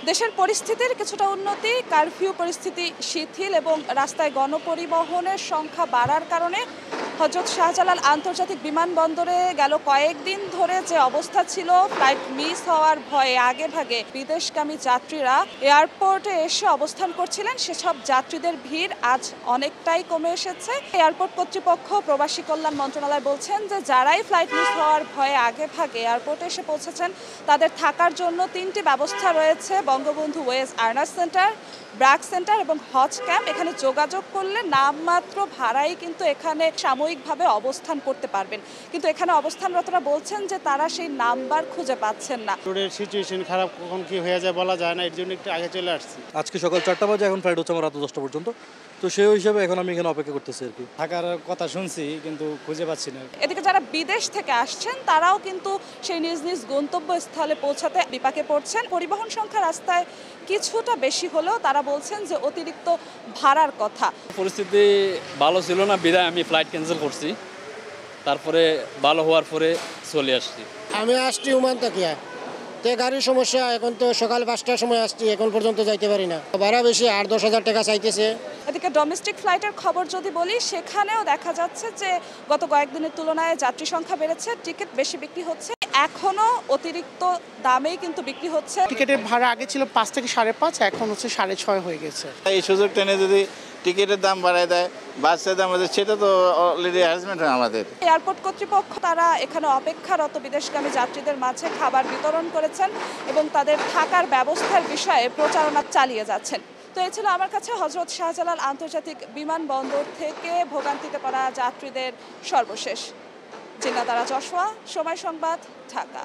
দেশের পরিস্থিতির কিছুটা উন্নতি, কারফিউ পরিস্থিতি শিথিল এবং রাস্তায় গণপরিবহনের সংখ্যা বাড়ার কারণে হযরত শাহজালাল আন্তর্জাতিক বিমানবন্দরে গেল কয়েকদিন ধরে যে অবস্থা ছিল, ফ্লাইট মিস হওয়ার ভয়ে আগেভাগে বিদেশগামী যাত্রীরা এয়ারপোর্টে এসে অবস্থান করছিলেন, সেসব যাত্রীদের ভিড় আজ অনেকটাই কমে এসেছে। এয়ারপোর্ট কর্তৃপক্ষ, প্রবাসী কল্যাণ মন্ত্রণালয় বলছেন যে যারাই ফ্লাইট মিস হওয়ার ভয়ে আগেভাগে এয়ারপোর্টে এসে পৌঁছেছেন তাদের থাকার জন্য 3টি ব্যবস্থা রয়েছে: Bangabandhu wage earners centre, BRAC centre এবং হজ ক্যাম্প। এখানে যোগাযোগ করলে নামমাত্র ভাড়াই কিন্তু এখানে সাময়িকভাবে অবস্থান করতে পারবেন, কিন্তু এখানে অবস্থানরতরা বলছেন যে তারা সেই নাম্বার খুঁজে পাচ্ছেন না। রোডের সিচুয়েশন খারাপ, কখন কি হয়ে যায় বলা যায় না, এর জন্য একটু আগে চলে আসছি। আজকে সকাল 4টা বাজে, এখন ফ্লাইট হচ্ছে আমার রাত 10টা পর্যন্ত। তো সেই হিসাবে এখন আমি এখানে অপেক্ষা করতেছি আর কি। থাকার কথা শুনছি কিন্তু খুঁজে পাচ্ছি না। এদিকে যারা বিদেশ থেকে আসছেন তারাও কিন্তু সেই নিজ নিজ গন্তব্যস্থলে পৌঁছাতে বিপাকে পড়ছেন। পরিবহন সংখ্যা রাস্তায় কিছুটা বেশি হলেও তারা বলছেন যে অতিরিক্ত ভাড়ার কথা। পরিস্থিতি ভালো ছিল না, বিদায় আমি ফ্লাইট ক্যান্সেল করছি, তারপরে ভালো হওয়ার পরে চলে আসছি। আমি আসছি ওমান থেকে, তে গাড়ির সমস্যা। এখন তো সকাল 5টার সময় আসছি, এখন পর্যন্ত যাইতে পারি না। ভাড়া বেশি, 8-10 হাজার টাকা চাইতেছে। এদিকে ডোমেস্টিক ফ্লাইটের খবর যদি বলি, সেখানেও দেখা যাচ্ছে যে গত কয়েকদিনের তুলনায় যাত্রী সংখ্যা বেড়েছে, টিকিট বেশি বিক্রি হচ্ছে, এখনো অতিরিক্ত দামেই কিন্তু বিক্রি হচ্ছে। টিকিটের ভাড়া আগে ছিল 5 থেকে 5.5, এখন হচ্ছে 6.5 হয়ে গেছে। এই সুযোগ টেনে যদি টিকিটের দাম বাড়ায় দেয়, বাসের দাম বাড়ায়, সেটা তো অলরেডি হ্যারাসমেন্ট হয় আমাদের। এয়ারপোর্ট কর্তৃপক্ষ তারা এখানে অপেক্ষারত বিদেশগামী যাত্রীদের মাঝে খাবার বিতরণ করেছেন এবং তাদের থাকার ব্যবস্থার বিষয়ে প্রচারণা চালিয়ে যাচ্ছেন। তো এই ছিল আমার কাছে হযরত শাহজালাল আন্তর্জাতিক বিমানবন্দর থেকে ভোগান্তিতে পড়া যাত্রীদের সর্বশেষ। জিন্নাত আরা জশোয়া, সময় সংবাদ, ঢাকা।